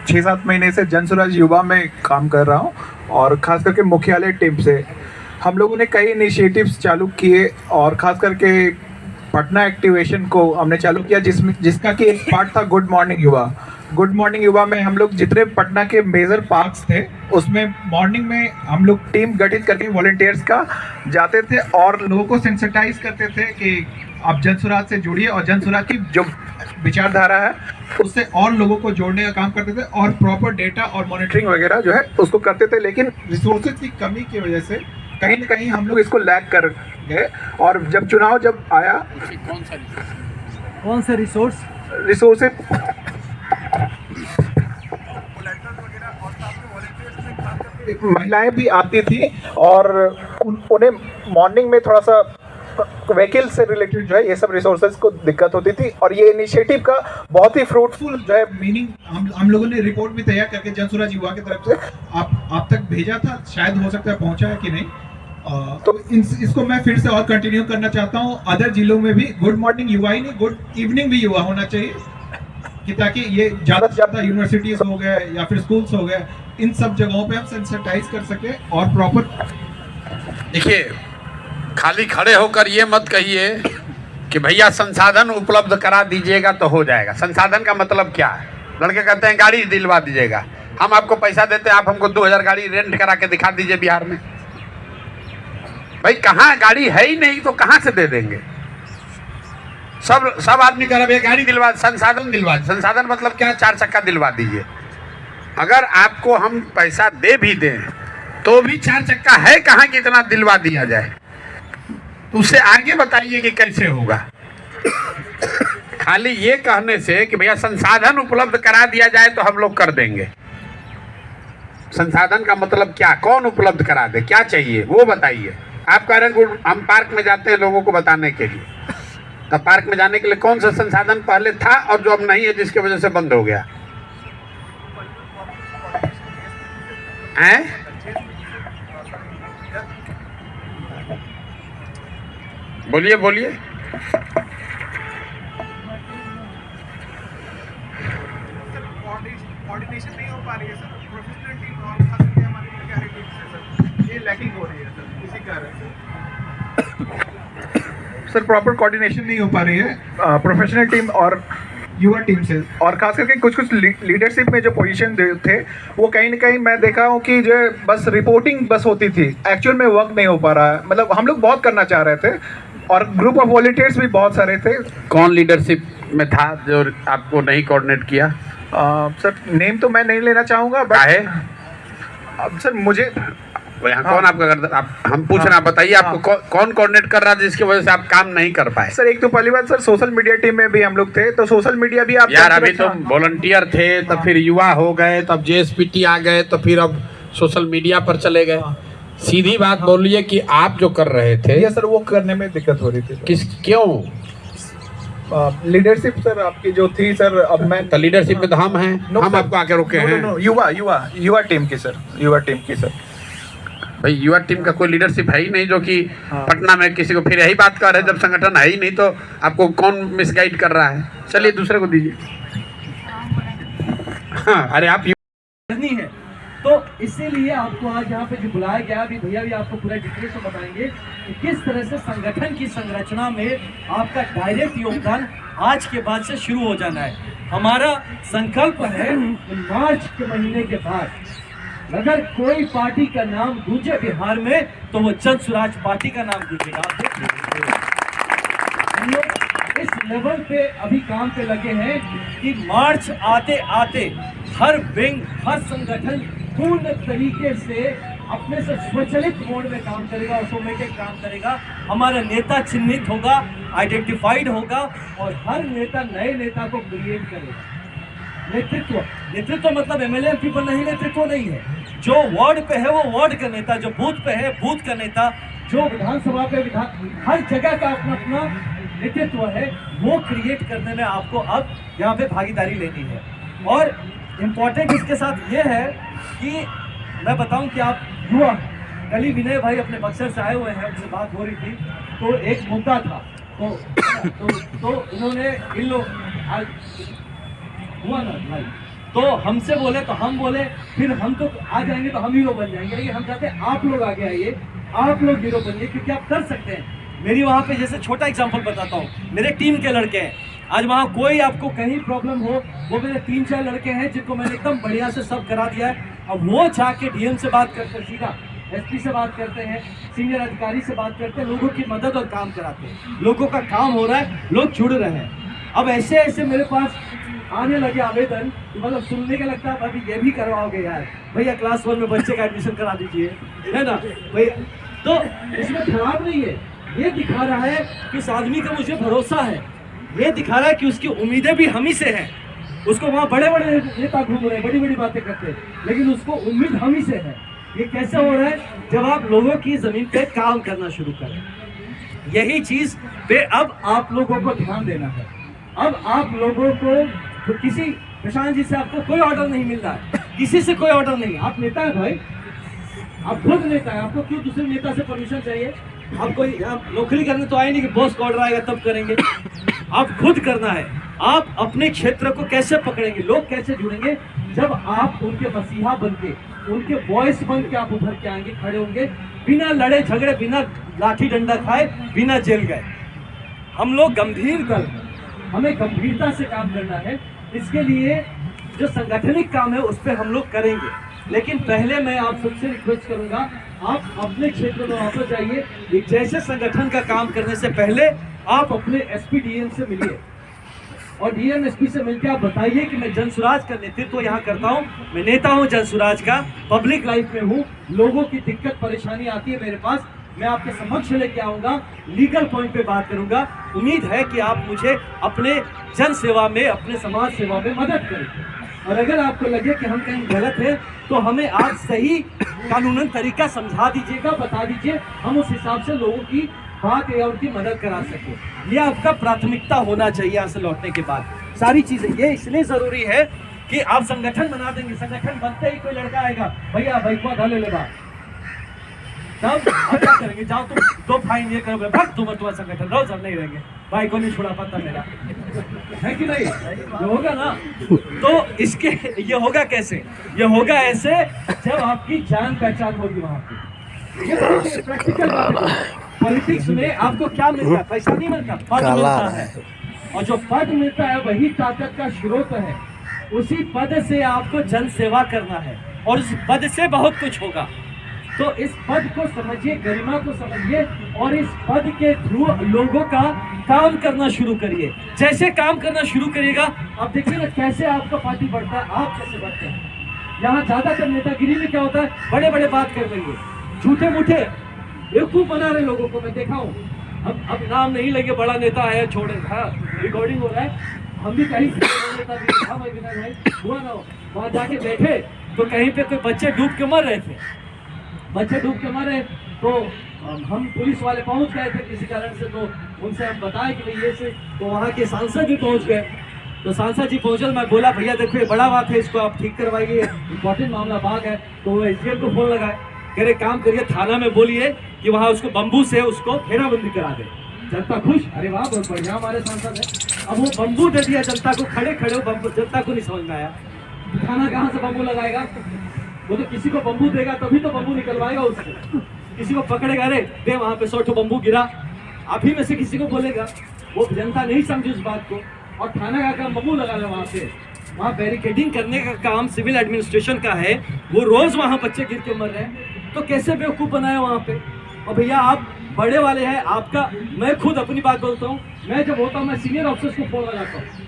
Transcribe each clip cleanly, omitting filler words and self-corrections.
6-7 महीने से जनसुराज युवा में काम कर रहा हूँ और ख़ास करके मुख्यालय टीम से हम लोगों ने कई इनिशिएटिव्स चालू किए और ख़ास करके पटना एक्टिवेशन को हमने चालू किया जिसका कि एक पार्ट था गुड मॉर्निंग युवा। गुड मॉर्निंग युवा में हम लोग जितने पटना के मेजर पार्क्स थे उसमें मॉर्निंग में हम लोग टीम गठित करके वॉलंटियर्स का जाते थे और लोगों को सेंसिटाइज करते थे कि आप जनसुराज से जुड़िए और जनसुराज की जो विचारधारा है उससे और लोगों को जोड़ने का काम करते थे और प्रॉपर डेटा और मॉनिटरिंग वगैरह जो है उसको करते थे। लेकिन रिसोर्सेज की कमी की वजह से कहीं ना कहीं हम लोग इसको लैग कर गए और जब चुनाव जब आया कौन सा रिसोर्सेज महिलाएं भी आती थी और उन्हें मॉर्निंग में थोड़ा सा व्हीकल से रिलेटेड जो है ये सब रिसोर्सेज को दिक्कत होती थी और ये इनिशिएटिव का बहुत ही फ्रूटफुल जो है मीनिंग हम लोगों ने रिपोर्ट भी तैयार करके जनसुराज युवा की तरफ से आप तक भेजा था, शायद हो सकता है पहुंचा है कि नहीं। तो इसको मैं फिर से और कंटिन्यू करना चाहता हूँ अदर जिलों में भी। गुड मॉर्निंग युवा ही नहीं, गुड इवनिंग भी युवा होना चाहिए कि ताकि ये ज़्यादा से ज़्यादा यूनिवर्सिटीज़ हो गए या फिर स्कूल्स हो गए, इन सब जगहों पे हम सेंसिटाइज कर सके और प्रॉपर। देखिए, खाली खड़े होकर ये मत कहिए कि भैया संसाधन उपलब्ध करा दीजिएगा तो हो जाएगा। संसाधन का मतलब क्या है? लड़के कहते हैं गाड़ी दिलवा दीजिएगा, हम आपको पैसा देते हैं, आप हमको 2000 गाड़ी रेंट करा के दिखा दीजिए बिहार में। भाई कहाँ गाड़ी है ही नहीं तो कहाँ से दे देंगे? सब आदमी कह रहे गाड़ी दिलवा, संसाधन दिलवा। संसाधन मतलब क्या? 4 चक्का दिलवा दीजिए। अगर आपको हम पैसा दे भी दें तो भी 4 चक्का है कहाँ कि इतना दिलवा दिया जाए? तो उससे आगे बताइए कि कैसे होगा। खाली ये कहने से कि भैया संसाधन उपलब्ध करा दिया जाए तो हम लोग कर देंगे। संसाधन का मतलब क्या? कौन उपलब्ध करा दे? क्या चाहिए वो बताइए। आप कह रहे हैं हम पार्क में जाते हैं लोगों को बताने के लिए, तो पार्क में जाने के लिए कौन सा संसाधन पहले था और जो अब नहीं है जिसकी वजह से बंद हो गया है? बोलिए बोलिए। कोऑर्डिनेशन नहीं हो पा रही है सर, प्रोफेशनल टीम और खास करके हमारी मुख्यालय टीम से सर ये लैकिंग हो रही है सर, इसी कारण सर प्रॉपर कोऑर्डिनेशन नहीं हो पा रही है प्रोफेशनल टीम और युवा टीम से। और खास करके कुछ लीडरशिप में जो पोजीशन थे वो कहीं ना कहीं मैं देखा हूँ कि जो बस रिपोर्टिंग बस होती थी, एक्चुअल में वर्क नहीं हो पा रहा है। मतलब हम लोग बहुत करना चाह रहे थे और ग्रुप ऑफ वॉलंटियर्स भी बहुत सारे थे। कौन लीडरशिप में था जो आपको नहीं कोऑर्डिनेट किया? सर नेम तो मैं नहीं लेना चाहूँगा बट अब सर मुझे यहाँ कौन आपका हम पूछ रहे हैं, बताइए आपको कौन कोऑर्डिनेट कर रहा था जिसकी वजह से आप काम नहीं कर पाए? सर एक तो पहली बात सर सोशल मीडिया टीम में भी हम लोग थे, तो सोशल मीडिया भी आप यार अभी तो वॉलंटियर थे, तब फिर युवा हो गए, तब JSPT आ गए, तो फिर अब सोशल मीडिया पर चले गए। सीधी बात बोलिए कि आप जो कर रहे थे ये सर वो करने में दिक्कत हो रही थी। क्यों? लीडरशिप सर आपकी जो थी सर, अब मैं तो लीडरशिप में तो हम हैं, हम आपको आके रोके हैं। युवा टीम की सर, युवा टीम की सर। भाई युवा टीम का कोई लीडरशिप है ही नहीं जो कि पटना में किसी को, फिर यही बात कर रहे हैं जब संगठन है ही नहीं तो आपको कौन मिसगाइड कर रहा है? चलिए दूसरे को दीजिए। हाँ, अरे आप करनी है तो इसीलिए आपको आज यहाँ पे जो बुलाया गया, अभी भैया भी आपको पूरा डिटेल से बताएंगे कि किस तरह से संगठन की संरचना में आपका डायरेक्ट योगदान आज के बाद से शुरू हो जाना है। हमारा संकल्प है कि मार्च के महीने के बाद अगर कोई पार्टी का नाम गूंजे बिहार में तो वो जनसुराज पार्टी का नाम गूंजेगा। हम लोग इस लेवल पे अभी काम पे लगे हैं कि मार्च आते आते हर विंग, हर संगठन पूर्ण तरीके से अपने से स्वचालित मोड में काम करेगा, ऑटोमेटिक काम करेगा। हमारा नेता चिन्हित होगा, आइडेंटिफाइड होगा और हर नेता नए नेता को क्रिएट करेगा। नेतृत्व मतलब MLA MP पर नहीं, नेतृत्व नहीं है। जो वार्ड पे है वो वार्ड का नेता, जो बूथ पे है बूथ का नेता, जो विधानसभा पे हर जगह का अपना अपना नेतृत्व है, वो क्रिएट करने में आपको अब यहाँ पे भागीदारी लेनी है। और इम्पोर्टेंट इसके साथ ये है कि मैं बताऊं कि आप युवा, कल ही विनय भाई अपने बक्सर से आए हुए हैं, उनसे बात हो रही थी, तो एक मुद्दा था तो इन्होंने इन लोग हुआ ना भाई, तो हमसे बोले तो हम बोले, फिर हम तो आ जाएंगे तो हम हीरो बन जाएंगे। लेकिन हम चाहते हैं आप लोग आगे आइए, आप लोग हीरो बनिए, क्योंकि आप कर सकते हैं। मेरी वहाँ पे जैसे छोटा एग्जांपल बताता हूँ, मेरे टीम के लड़के हैं, आज वहाँ कोई आपको कहीं प्रॉब्लम हो, वो मेरे 3-4 लड़के हैं जिनको मैंने एकदम बढ़िया से सब करा दिया है। अब वो जाके डीएम से बात करते हैं, सीधा एसपी से बात करते हैं, सीनियर अधिकारी से बात करते हैं, लोगों की मदद और काम कराते हैं, लोगों का काम हो रहा है, लोग जुड़ रहे हैं। अब ऐसे ऐसे मेरे पास आने लगे आवेदन, मतलब सुनने के लगता है अभी ये भी करवाओगे यार, भैया क्लास 1 में बच्चे का एडमिशन करा दीजिए, है ना भैया। तो इसमें खराब नहीं है, ये दिखा रहा है कि इस आदमी का मुझे भरोसा है, ये दिखा रहा है कि उसकी उम्मीदें भी हम ही से हैं। उसको वहाँ बड़े बड़े नेता घूम रहे हैं, बड़ी बड़ी बातें करते हैं, लेकिन उसको उम्मीद हम ही से है। ये कैसे हो रहा है? जब आप लोगों की जमीन पे काम करना शुरू करें। यही चीज पे अब आप लोगों को ध्यान देना है। अब आप लोगों को तो किसी प्रशांत जी से आपको कोई ऑर्डर नहीं मिल रहा है, किसी से कोई ऑर्डर नहीं। आप नेता है भाई, आप खुद नेता है, आपको क्यों दूसरे नेता से परमिशन चाहिए? आप कोई आप नौकरी करने तो आए नहीं कि बॉस का ऑर्डर आएगा तब करेंगे। आप खुद करना है। आप अपने क्षेत्र को कैसे पकड़ेंगे, लोग कैसे जुड़ेंगे? जब आप उनके मसीहा बन के, उनके वॉइस बन के आप उभर के आएंगे, खड़े होंगे, बिना लड़े झगड़े, बिना लाठी डंडा खाए, बिना जेल गए। हम लोग गंभीर कर, हमें गंभीरता से काम करना है। इसके लिए जो संगठनिक काम है उस पर हम लोग करेंगे, लेकिन पहले मैं आप सबसे रिक्वेस्ट करूंगा, आप अपने क्षेत्र में वापस जाइए। एक जैसे संगठन का काम करने से पहले आप अपने एसपी डीएम से मिलिए और डीएम एसपी से मिलकर आप बताइए कि मैं जनसुराज का नेतृत्व यहाँ करता हूँ, मैं नेता हूँ जनसुराज का, पब्लिक लाइफ में हूँ, लोगों की दिक्कत परेशानी आती है मेरे पास, मैं आपके समक्ष लेके आऊंगा, लीगल पॉइंट पे बात करूंगा। उम्मीद है कि आप मुझे अपने जन सेवा में, अपने समाज सेवा में मदद करेंगे। और अगर आपको लगे कि हम कहीं गलत हैं तो हमें आज सही कानूनन तरीका समझा दीजिएगा, बता दीजिए, हम उस हिसाब से लोगों की बात या उनकी मदद करा सके। ये आपका प्राथमिकता होना चाहिए यहाँ से लौटने के बाद। सारी चीजें ये इसलिए जरूरी है कि आप संगठन बना देंगे, संगठन बनते ही कोई लड़का आएगा, भैया भाई को ले ले बात, तब अब क्या करेंगे? जाओ तुम 2 फाइन ये करो, भाग तुम्हारा संगठन रहो, सब नहीं रहेंगे, भाई को नहीं छुड़ा पाता मेरा, है कि नहीं? ये होगा ना? तो इसके ये होगा कैसे? ये होगा ऐसे जब आपकी जान पहचान होगी वहां पे। ये प्रैक्टिकल बात है। पॉलिटिक्स में आपको क्या मिलता है? पैसा नहीं मिलता, पद मिलता है, और जो पद मिलता है वही ताकत का स्रोत है। उसी पद से आपको जन सेवा करना है और उस पद से बहुत कुछ होगा। तो इस पद को समझिए, गरिमा को समझिए, और इस पद के थ्रू लोगों का काम करना शुरू करिए। जैसे काम करना शुरू करिएगा, आप देखिए ना कैसे आपका पार्टी बढ़ता है, आप कैसे बढ़ते हैं। यहाँ ज्यादातर नेतागिरी में क्या होता है? बड़े बड़े बात कर देंगे, झूठे मूठे बेवकूफ बना रहे लोगों को, मैं देखा हूँ। अब नाम नहीं लगे, बड़ा नेता आया, छोड़े, हाँ रिकॉर्डिंग हो रहा है, हम भी कहीं नेता भाई हुआ ना हो, वहाँ जाके बैठे तो कहीं पे कोई बच्चे डूब के मर रहे थे, बच्चे डूब के मरे, तो हम पुलिस वाले पहुंच गए थे किसी कारण से, तो उनसे हम बताए कि भाई ये से, तो वहाँ के सांसद भी पहुंच गए। तो सांसद जी पहुंचे, मैं बोला भैया देखो ये बड़ा बात है, इसको आप ठीक करवाइए, इंपॉर्टेंट मामला बाग है। तो वो एसडीएम को फोन लगाए, कह रहे काम करिए, थाना में बोलिए कि वहाँ उसको बम्बू से उसको घेराबंदी करा दे। जनता खुश, अरे वाह बहुत बढ़िया हमारे सांसद है। अब वो बम्बू दे दिया जनता को, खड़े खड़े बम्बू, जनता को नहीं समझ में आया थाना कहाँ से बम्बू लगाएगा। वो तो किसी को बम्बू देगा तभी तो बम्बू निकलवाएगा उसको, किसी को पकड़ेगा, अरे दे वहाँ पे 100 बम्बू गिरा, आप ही में से किसी को बोलेगा। वो जनता नहीं समझी उस बात को, और थाना का काम बम्बू लगाना वहाँ पे, वहाँ बैरिकेडिंग करने का काम सिविल एडमिनिस्ट्रेशन का है। वो रोज वहाँ बच्चे गिर के मर रहे हैं, तो कैसे बेवकूफ़ बनाए वहाँ पे। और भैया आप बड़े वाले हैं, आपका, मैं खुद अपनी बात बोलता हूँ, मैं जब होता हूँ मैं सीनियर ऑफिसर्स को फोन लगाता हूँ,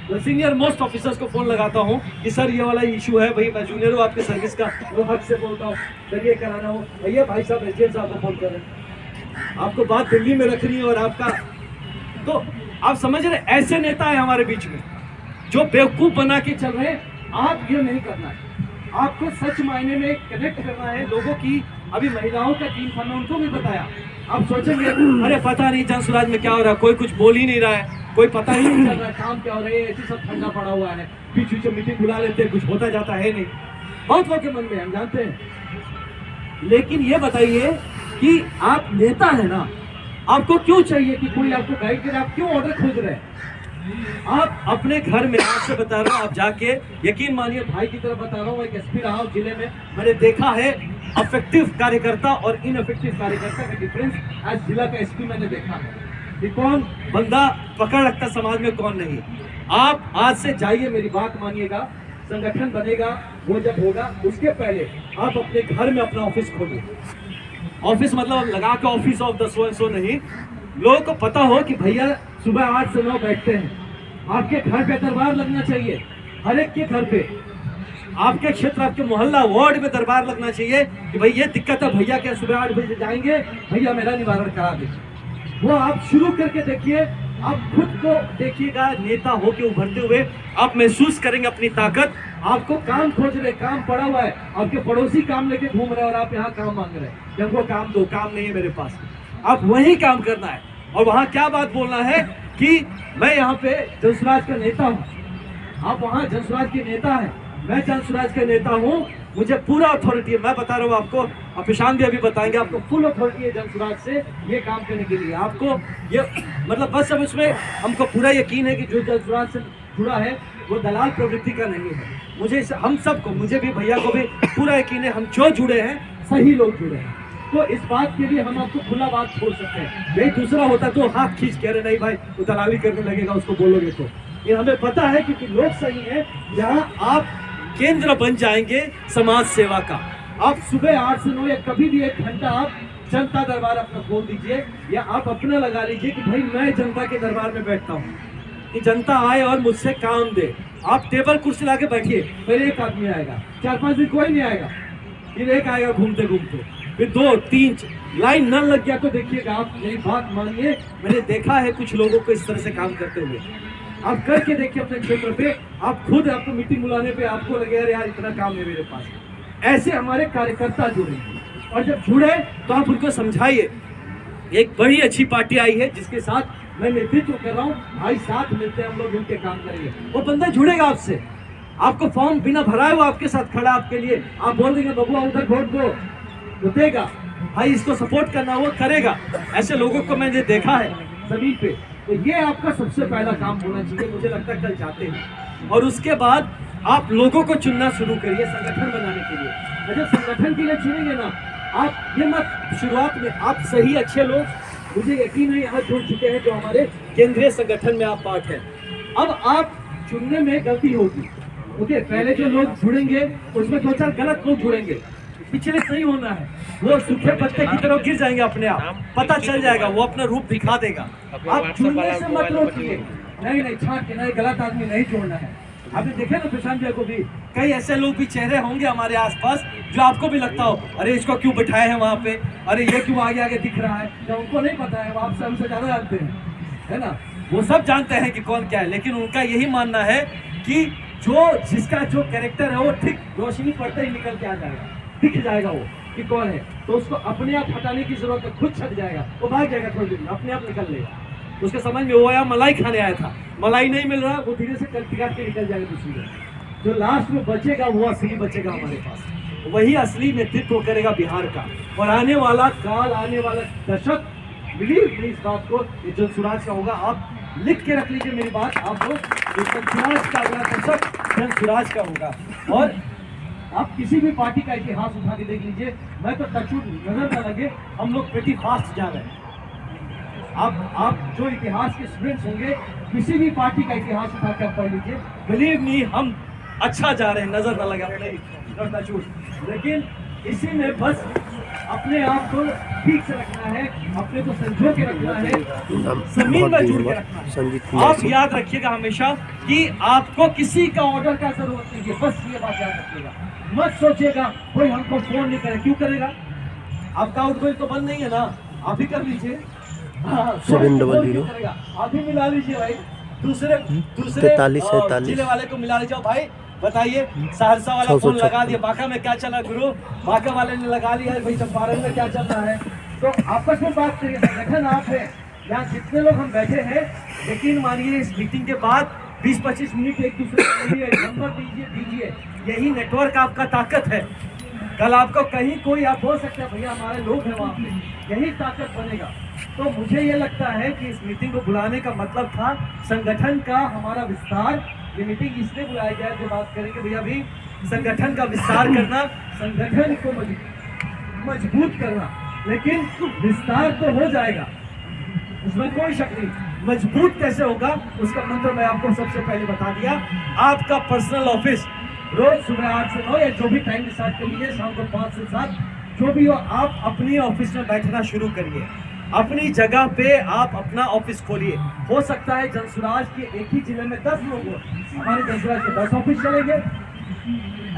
तो सीनियर मोस्ट ऑफिसर्स को फोन लगाता हूँ कि सर ये वाला इशू है, भाई मैं जूनियर हूँ आपके सर्विस का, वो हक से बोलता हूँ, सर ये कराना हो, भैया भाई साहब एसडीएम साहब को फोन कर रहे हैं, आपको बात दिल्ली में रखनी है, और आपका, तो आप समझ रहे ऐसे नेता है हमारे बीच में जो बेवकूफ़ बना के चल रहे हैं। आप ये नहीं करना है, आपको सच मायने में कनेक्ट करना है लोगों की। अभी महिलाओं का टीम था, मैं उनको भी बताया। आप सोचेंगे अरे पता नहीं जनसुराज में क्या हो रहा है, कोई कुछ बोल ही नहीं रहा है, कोई पता ही नहीं चल रहा है काम क्या हो रहा है, ऐसे सब ठंडा पड़ा हुआ है, बीच बीच में मीटिंग बुला लेते हैं, कुछ होता जाता है नहीं, बहुत लोगों के मन में हम जानते हैं। लेकिन ये बताइए कि आप नेता है ना, आपको क्यों चाहिए कि कोई आपको गाइड करे? आप क्यों ऑर्डर खोज रहे हैं? आप अपने घर में, आज से बता रहा हूँ, आप जाके यकीन मानिए, भाई की तरफ बता रहा हूँ, एक एसपी रहा हूँ जिले में, मैंने देखा है अफेक्टिव कार्यकर्ता और इनअफेक्टिव कार्यकर्ता का डिफरेंस। आज जिला का एसपी मैंने देखा है कि कौन बंदा पकड़ रखता समाज में, कौन नहीं। आप आज से जाइए, मेरी बात मानिएगा, संगठन बनेगा वो जब होगा, उसके पहले आप अपने घर में अपना ऑफिस खोलिए। ऑफिस मतलब लगा के office of the so and so नहीं, लोगों को पता हो कि भैया सुबह 8 से 9 बैठते हैं। आपके घर पे दरबार लगना चाहिए, हर एक के घर पे, आपके क्षेत्र, आपके मोहल्ला, वार्ड में दरबार लगना चाहिए कि भाई ये दिक्कत है, भैया क्या सुबह 8 बजे जाएंगे, भैया मेरा निवारण करा दीजिए। वो आप शुरू करके देखिए, आप खुद को देखिएगा नेता होके उभरते हुए, आप महसूस करेंगे अपनी ताकत। आपको काम खोज रहे, काम पड़ा हुआ है, आपके पड़ोसी काम लेके घूम रहे और आप यहाँ काम मांग रहे हैं, जब वो काम दो, काम नहीं है मेरे पास। आप वही काम करना है और वहाँ क्या बात बोलना है कि मैं यहाँ पे जनसुराज का नेता हूँ, आप वहाँ जनसुराज के नेता हैं, मैं जनसुराज का नेता हूँ, मुझे पूरा अथॉरिटी है। मैं बता रहा हूँ आपको, और प्रशांत भी अभी बताएंगे, आपको फुल अथॉरिटी है जनसुराज से ये काम करने के लिए। आपको ये मतलब बस अब इसमें हमको पूरा यकीन है कि जो जनसुराज से जुड़ा है वो दलाल प्रवृत्ति का नहीं है। मुझे हम सबको, मुझे भी, भैया को भी पूरा यकीन है, हम जो जुड़े हैं सही लोग जुड़े हैं। तो इस बात के लिए हम आपको खुला बात छोड़ सकते हैं। यही दूसरा होता तो हाथ खींच कह रहे नहीं भाई वो दलाली करने लगेगा, उसको बोलोगे तो। ये हमें पता है क्योंकि लोग सही है। जहाँ आप केंद्र बन जाएंगे समाज सेवा का, आप सुबह 8 से 9 या कभी भी 1 घंटा आप जनता दरबार अपना खोल दीजिए, या आप अपना लगा लीजिए कि भाई मैं जनता के दरबार में बैठता हूँ, कि जनता आए और मुझसे काम दे। आप टेबल कुर्सी ला के बैठिए, पहले एक आदमी आएगा, 4-5 दिन कोई नहीं आएगा, फिर एक आएगा घूमते घूमते, फिर 2-3 लाइन न लग गया तो देखिएगा आप, मेरी बात मानिए, मैंने देखा है कुछ लोगों को इस तरह से काम करते हुए। आप करके देखिए अपने क्षेत्र पे, आप खुद, आपको मीटिंग बुलाने पे आपको लगे यार इतना काम है मेरे पास। ऐसे हमारे कार्यकर्ता जुड़े, और जब जुड़े तो आप उनको समझाइए। एक बड़ी अच्छी पार्टी आई है जिसके साथ मैं नेतृत्व कर रहा हूँ, भाई साथ मिलते हैं, हम लोग मिलकर काम करेंगे। वो बंदा जुड़ेगा आपसे, आपको फॉर्म बिना भराए वो आपके साथ खड़ा आपके लिए, आप बोल देंगे बबुआ उधर वोट दो, वो देगा, भाई इसको सपोर्ट करना, वो करेगा। ऐसे लोगों को मैंने देखा है जमीन पे। तो ये आपका सबसे पहला काम होना चाहिए, मुझे लगता है कल जाते हैं। और उसके बाद आप लोगों को चुनना शुरू करिए संगठन बनाने के लिए। जब संगठन के लिए चुनेंगे ना, आप ये मत शुरुआत में, आप सही अच्छे लोग, मुझे यकीन है यहाँ जुड़ चुके हैं जो हमारे केंद्रीय संगठन में आप पार्ट हैं। अब आप चुनने में गलती होगी, ओके, पहले जो लोग जुड़ेंगे उसमें 2-4 गलत लोग जुड़ेंगे, पिछले सही होना है। वो सूखे पत्ते की तरह गिर जाएंगे अपने आप, पता चल जाएगा, वो अपना रूप दिखा देगा। आप जुड़ने से मत रोकिए, नहीं छाट के, नहीं गलत आदमी नहीं जोड़ना है। आपने देखा ना प्रशांत भैया को भी, कई ऐसे लोग भी चेहरे होंगे हमारे आसपास जो आपको भी लगता हो अरे इसको क्यों बिठाए हैं वहाँ पे, अरे ये क्यों आगे आगे दिख रहा है, जब उनको नहीं पता है, वो आपसे हमसे ज्यादा जानते हैं, है ना। वो सब जानते हैं कि कौन क्या है, लेकिन उनका यही मानना है कि जो जिसका जो कैरेक्टर है वो ठीक रोशनी पड़ते ही निकल के आ जाएगा, दिख जाएगा वो कि कौन है, तो उसको अपने आप हटाने की जरूरत है, खुद छट जाएगा, वो भाग जाएगा थोड़ी देर में, अपने आप निकल लेगा। उसके समझ में वो आया मलाई खाने आया था, मलाई नहीं मिल रहा, वो धीरे से कल्टी काट के निकल जाएगा दूसरी जगह। जो लास्ट में बचेगा वो असली बचेगा हमारे पास, वही असली नेतृत्व करेगा बिहार का। और आने वाला काल, आने वाला दशक, बिलीव इस बात को, ये जनसुराज का होगा। आप लिख के रख लीजिए मेरी बात, आप लोग, जनसुराज का अगला दशक जनसुराज का होगा। और आप किसी भी पार्टी का इतिहास उठा के देख लीजिए, मैं तो टचवुड नजर न लगे, हम लोग प्रीटी फास्ट जा रहे हैं। आप जो इतिहास के स्टूडेंट्स होंगे, किसी भी पार्टी का इतिहास उठा कर पढ़ लीजिए, बिलीव मी हम अच्छा जा रहे हैं, नजर न लगा अपने टचवुड। लेकिन इसी में बस अपने आप को ठीक से रखना है, अपने को संजो के रखना है, जमीन में जुड़ के रखना है। आप याद रखिएगा हमेशा कि आपको किसी का ऑर्डर का जरूरत नहीं है, बस ये बात याद रखिएगा। मत सोचिएगा कोई हमको फोन नहीं करे, क्यों करेगा, आपका आउटगोइंग तो बंद नहीं है ना, आप ही कर लीजिए। 700 आप ही मिला लीजिए भाई, दूसरे 43 जिले वाले को मिला लीजिए। भाई बताइए, सहरसा वाला फोन लगा दिया, बांका में क्या चला गुरु, बांका वाले ने लगा लिया भाई चंपारण में क्या चल रहा है। तो आपस में बात करिए, संगठन आप है, यहाँ जितने लोग हम बैठे हैं, यकीन मानिए इस मीटिंग के बाद 20-25 मिनट एक दूसरे को मिलिए, नंबर दीजिए, यही नेटवर्क आपका ताकत है। कल आपको कहीं कोई आप बोल सकते हैं भैया हमारे लोग हैं वहाँ पे, यही ताकत बनेगा। तो मुझे ये लगता है कि इस मीटिंग को बुलाने का मतलब था संगठन का हमारा विस्तार। ये मीटिंग इसलिए बुलाया गया जो बात करेंगे भैया भी, संगठन का विस्तार करना, संगठन को मजबूत करना। लेकिन विस्तार तो हो जाएगा, उसमें कोई शक नहीं। मजबूत कैसे होगा उसका मंत्र मैं आपको सबसे पहले बता दिया। आपका पर्सनल ऑफिस रोज सुबह 8 से 9 या जो भी टाइम डिसाइड कर लीजिए, शाम को 5 से 7 जो भी हो, आप अपनी ऑफिस में बैठना शुरू करिए। अपनी जगह पे आप अपना ऑफिस खोलिए। हो सकता है जनसुराज के एक ही जिले में 10 लोग हो, हमारे जनसुराज के 10 ऑफिस चलेंगे।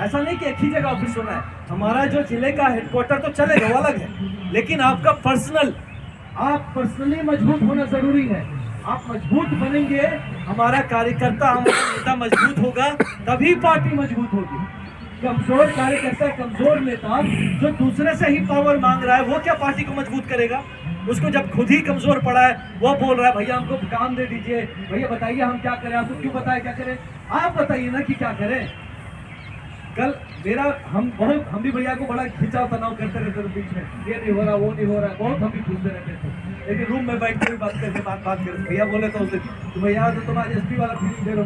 ऐसा नहीं कि एक ही जगह ऑफिस होना है। हमारा जो जिले का हेडक्वार्टर तो चलेगा, वो अलग है, लेकिन आपका आप पर्सनली मजबूत होना जरूरी है। आप मजबूत बनेंगे, हमारा कार्यकर्ता, हमारा नेता मजबूत होगा, तभी पार्टी मजबूत होगी। कमजोर कार्यकर्ता, कमजोर नेता जो दूसरे से ही पावर मांग रहा है, वो क्या पार्टी को मजबूत करेगा? उसको जब खुद ही कमजोर पड़ा है, वो बोल रहा है भैया हमको काम दे दीजिए, भैया बताइए हम क्या करें, आपको क्यों बताए क्या करें? आप बताइए ना कि क्या करें। कल मेरा हम भी भैया को बड़ा खिंचाव तनाव करते रहते थे बीच में, ये नहीं हो रहा, वो नहीं हो रहा, बहुत हम भी पूछते रहते थे। लेकिन रूम में बैठ के भी बात करते भैया बोले तो उसे तो भैया तो तुम्हारे एसपी वाला फीलिंग दे रहे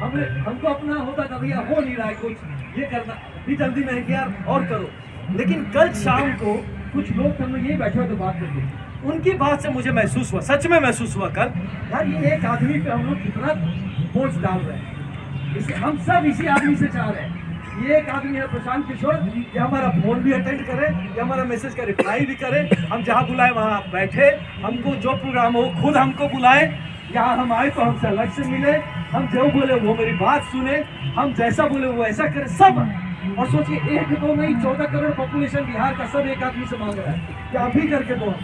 हो मेरे से। हमको अपना होता था भैया हो नहीं रहा है कुछ, ये करना भी जल्दी में है कि यार और करो। लेकिन कल शाम को कुछ लोग हम लोग यही बैठे हुए थे बात करके, उनकी बात से मुझे महसूस हुआ, सच में महसूस हुआ कल, यार ये एक आदमी पे हम लोग कितना बोझ डाल रहे हैं। हम सब इसी आदमी से चाह रहे हैं। ये एक आदमी है प्रशांत किशोर, ये हमारा फोन भी अटेंड करे, ये हमारा मैसेज का रिप्लाई भी करे, हम जहाँ बुलाए वहाँ बैठे, हमको जो प्रोग्राम हो खुद हमको बुलाए, यहाँ हम आए तो हमसे अलग से मिले, हम जो बोले वो मेरी बात सुने, हम जैसा बोले वो ऐसा करे सब। और सोचिए 1 2 नहीं 14 करोड़ पॉपुलेशन बिहार का सब एक आदमी से मांग रहा है कि आप भी करके दो।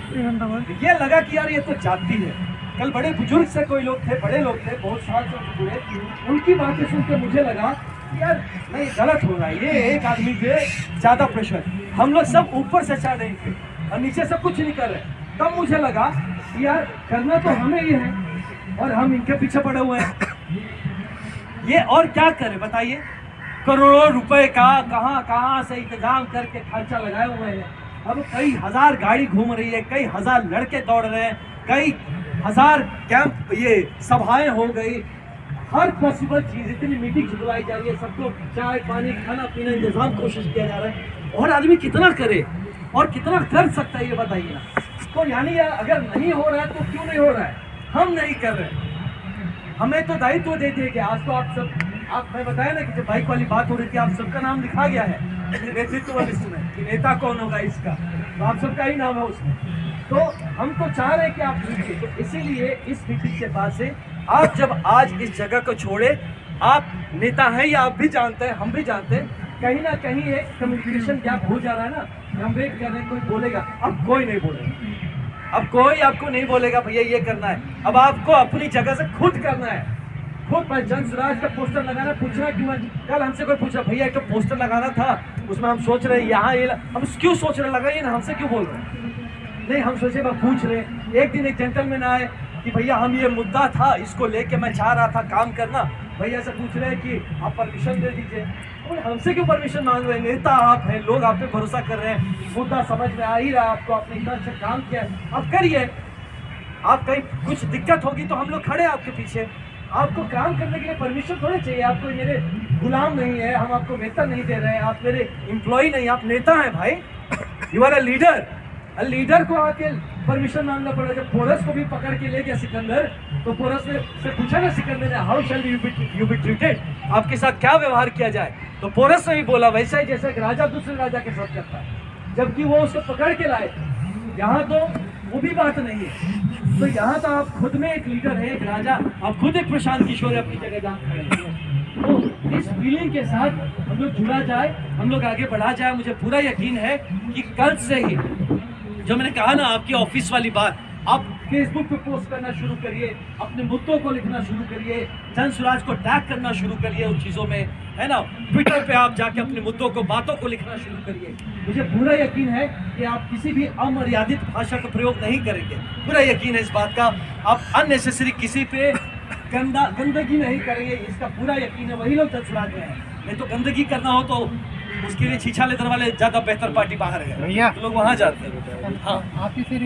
ये लगा कि यार ये तो जाती है। कल बड़े बुजुर्ग से कोई लोग थे, बड़े लोग थे, बहुत साल से जुड़े, उनकी बातें सुनकर मुझे लगा यार नहीं गलत हो रहा है, ये एक आदमी पे ज्यादा प्रेशर। हम लोग सब ऊपर से चाह रहे थे और नीचे से कुछ नहीं कर रहे। तब मुझे लगा कि यार करना तो हमें ही है और हम इनके पीछे पड़े हुए हैं। ये और क्या करें बताइए? करोड़ों रुपए का कहाँ से इंतजाम करके खर्चा लगाए हुए हैं। अब कई हजार गाड़ी घूम रही है, कई हजार लड़के दौड़ रहे हैं, कई हजार कैंप, ये सभाएं हो गई, हर पॉसिबल चीज, इतनी मीटिंग बुलाई जा रही है, सबको चाय पानी खाना पीना इंतजाम कोशिश किया जा रहा है। और आदमी कितना करे और कितना कर सकता है ये बताइए ना। तो यानी अगर नहीं हो रहा है तो क्यों नहीं हो रहा है? हम नहीं कर रहे। हमें तो दायित्व दे दिए कि आज तो आप सब, मैं बताया ना कि जब बाइक वाली बात हो रही थी, आप सबका नाम लिखा गया है नेतृत्व लिस्ट में कि नेता कौन होगा इसका, तो आप सबका ही नाम है उसमें। तो हम तो चाह रहे हैं कि आप जुड़िए। तो इसीलिए इस मीटिंग के बाद से आप जब आज इस जगह को छोड़े, आप नेता हैं या आप भी जानते हैं, हम भी जानते हैं, कहीं ना कहीं एक कम्युनिकेशन गैप हो जा रहा है ना। हम वेट कर रहे हैं कोई बोलेगा, अब कोई नहीं बोलेगा, अब कोई आपको नहीं बोलेगा भैया ये करना है। अब आपको अपनी जगह से खुद करना है, खुद पर जनसुराज का पोस्टर लगाना। पूछना क्यों? कल हमसे कोई पूछा भैया एक तो पोस्टर लगाना था, उसमें हम सोच रहे यहाँ ये हम क्यों सोच रहे, लगाइए ना, हमसे क्यों बोल रहे हैं? नहीं, हम सोचे मैं पूछ रहे। एक दिन एक जेंटलमैन आए कि भैया हम ये मुद्दा था, इसको लेके मैं चाह रहा था काम करना, भैया से पूछ रहे हैं कि आप परमिशन दे दीजिए। और हमसे क्यों परमिशन मांग रहे हैं? नेता आप हैं, लोग आप पे भरोसा कर रहे हैं, मुद्दा समझ में आ ही रहा है आपको, आपने इतना अच्छा काम किया है, आप करिए। आप कहीं कुछ दिक्कत होगी तो हम लोग खड़े हैं आपके पीछे। आपको काम करने के लिए परमिशन थोड़ी चाहिए, आप कोई मेरे गुलाम नहीं है, हम आपको वेतन नहीं दे रहे हैं, आप मेरे एम्प्लॉय नहीं, आप नेता हैं भाई, you are a leader. Leader को आके परमिशन मांगना पड़ा। जब पोरस को भी पकड़ के ले गया सिकंदर, तो पोरस ने से पूछा ना सिकंदर ने, how shall you be treated, आपके साथ क्या व्यवहार किया जाए? तो पोरस ने ही बोला वैसा ही जैसे एक राजा दूसरे राजा के साथ करता है, जबकि वो उसको पकड़ के लाए। यहाँ तो वो भी बात नहीं है। तो यहाँ तो आप खुद में एक लीडर है, एक राजा, आप खुद एक प्रशांत किशोर अपनी जगह जहाँ खड़े हैं। तो इस फीलिंग के साथ हम लोग जुड़ा जाए, हम लोग आगे बढ़ा जाए। मुझे पूरा यकीन है कि कल से ही जो मैंने कहा ना आपकी ऑफिस वाली बात, आप फेसबुक पे पोस्ट करना शुरू करिए, अपने मुद्दों को लिखना शुरू करिए, जनसुराज को टैग करना शुरू करिए उन चीज़ों में, है ना। ट्विटर पे आप जाके अपने मुद्दों को, बातों को लिखना शुरू करिए। मुझे पूरा यकीन है कि आप किसी भी अमर्यादित भाषा का प्रयोग नहीं करेंगे, पूरा यकीन है इस बात का। आप अननेसेसरी किसी पे गंदगी नहीं करेंगे, इसका पूरा यकीन है। वही लोग जनसुराज में हैं, नहीं तो गंदगी करना हो तो उसके लिए छीछा लेदर वाले ज़्यादा बेहतर पार्टी बाहर है, तो लोग वहाँ जाते हैं। हाँ, आप ही से